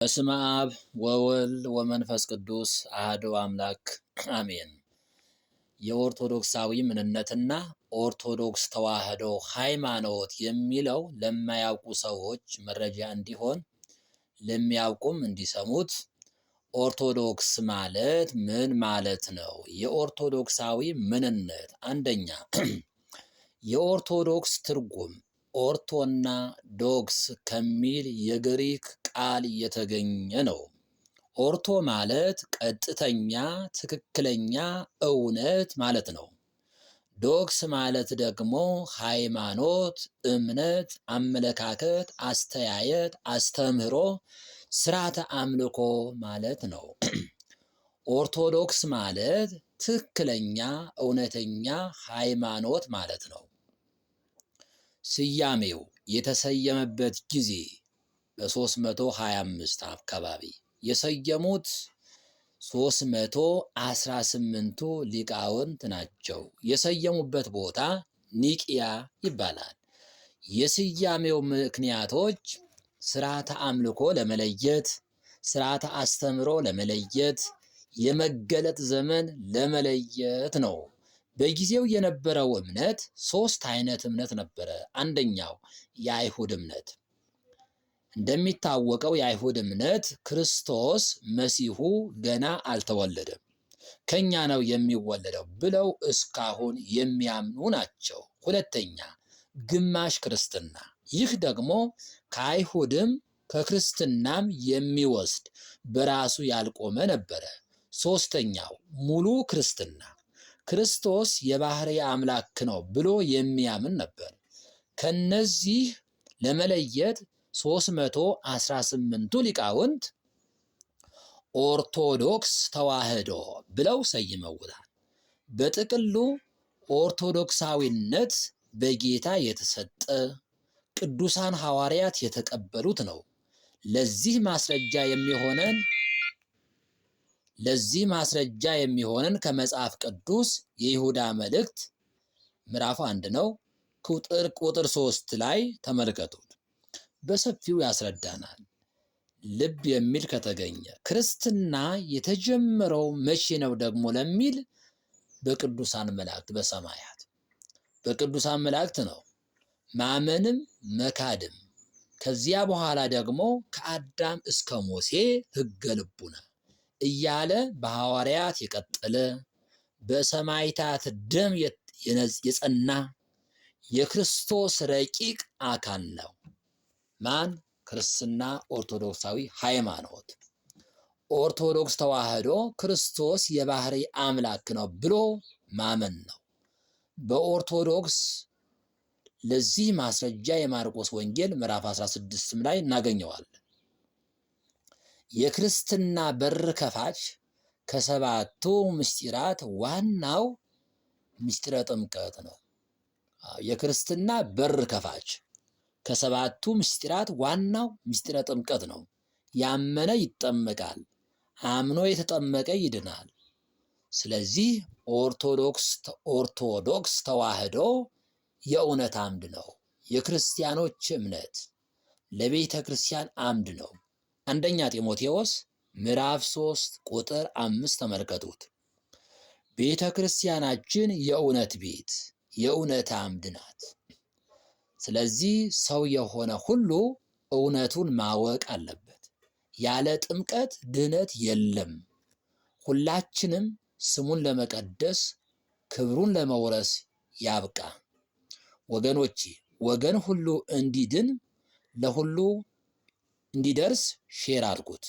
በስመ አብ ወወልድ ወመንፈስ ቅዱስ አሐዱ አምላክ አሜን። የኦርቶዶክሳዊ ምንነትና ኦርቶዶክስ ተዋህዶ ሃይማኖት የሚለው ለማያውቁ ሰዎች መረጃ እንዲሆን ለሚያውቁም እንዲሰሙት ኦርቶዶክስ ማለት ምን ማለት ነው? የኦርቶዶክሳዊ ምንነት አንደኛ የኦርቶዶክስ ትርጉም ኦርቶና ዶክስ ከሚል የግሪክ ቃል የተገኘ ነው። ኦርቶ ማለት ቀጥተኛ፣ ትክክለኛ፣ እውነት ማለት ነው። ዶክስ ማለት ደግሞ ሃይማኖት፣ እምነት፣ አመለካከት፣ አስተያየት፣ አስተምህሮ፣ ስርዓተ አምልኮ ማለት ነው። ኦርቶዶክስ ማለት ትክክለኛ፣ እውነተኛ ሃይማኖት ማለት ነው። ስያሜው የተሰየመበት ጊዜ በ325 አካባቢ የሰየሙት 318ቱ ሊቃውንት ናቸው። የሰየሙበት ቦታ ኒቂያ ይባላል። የስያሜው ምክንያቶች ስርዓተ አምልኮ ለመለየት፣ ስርዓተ አስተምሮ ለመለየት፣ የመገለጥ ዘመን ለመለየት ነው። በጊዜው የነበረው እምነት 3 አይነት እምነት ነበረ። አንደኛው የአይሁድ እምነት። እንደሚታወቀው የአይሁድ እምነት ክርስቶስ መሲሁ ገና አልተወለደም፣ ከኛ ነው የሚወለደው ብለው እስካሁን የሚያምኑ ናቸው። ሁለተኛ ግማሽ ክርስትና። ይህ ደግሞ ከአይሁድም ከክርስትናም የሚወስድ በራሱ ያልቆመ ነበረ። ሶስተኛው ሙሉ ክርስትና፣ ክርስቶስ የባህርይ አምላክ ነው ብሎ የሚያምን ነበር። ከነዚህ ለመለየት 318ቱ ሊቃውንት ኦርቶዶክስ ተዋህዶ ብለው ሰይመውታል። በጥቅሉ ኦርቶዶክሳዊነት በጌታ የተሰጠ ቅዱሳን ሐዋርያት የተቀበሉት ነው። ለዚህ ማስረጃ የሚሆነን ከመጽሐፍ ቅዱስ የይሁዳ መልእክት ምዕራፍ 1 ነው። ቁጥር 3 ላይ ተመልከቱት። በሰፊው ያስረዳናል። ልብ የሚል ከተገኘ ክርስትና የተጀመረው መቼ ነው ደግሞ ለሚል በቅዱሳን መላእክት በሰማያት በቅዱሳን መላእክት ነው። ማመንም መካድም ከዚያ በኋላ ደግሞ ከአዳም እስከ ሙሴ ሕገ ልቡና እያለ በሐዋርያት የቀጠለ በሰማዕታት ደም የጸና የክርስቶስ ረቂቅ አካል ነው። ማን? ክርስትና ኦርቶዶክሳዊ ሃይማኖት። ኦርቶዶክስ ተዋህዶ ክርስቶስ የባህርይ አምላክ ነው ብሎ ማመን ነው። በኦርቶዶክስ ለዚህ ማስረጃ የማርቆስ ወንጌል ምዕራፍ 16 ላይ እናገኘዋለን። የክርስትና በር ከፋች ከ7ቱ ምስጢራት ዋናው ምስጢረ ጥምቀት ነው። የክርስትና በር ከፋች ከ7ቱ ምስጢራት ዋናው ምስጢረ ጥምቀት ነው። ያመነ ይጠመቃል፣ አምኖ የተጠመቀ ይድናል። ስለዚህ ኦርቶዶክስ ተዋህዶ የእውነት አምድ ነው። የክርስቲያኖች እምነት ለቤተ ክርስቲያን አምድ ነው። አንደኛ ጢሞቴዎስ ምዕራፍ 3 ቁጥር 5 ተመልከቱት። ቤተ ክርስቲያናችን የእውነት ቤት፣ የእውነት አምድ ናት። ስለዚህ ሰው የሆነ ሁሉ እውነቱን ማወቅ አለበት። ያለ ጥምቀት ድነት የለም። ሁላችንም ስሙን ለመቀደስ ክብሩን ለመውረስ ያብቃ። ወገኖቼ ወገን ሁሉ እንዲድን ለሁሉ እንዲደርስ ሼር አድርጉት።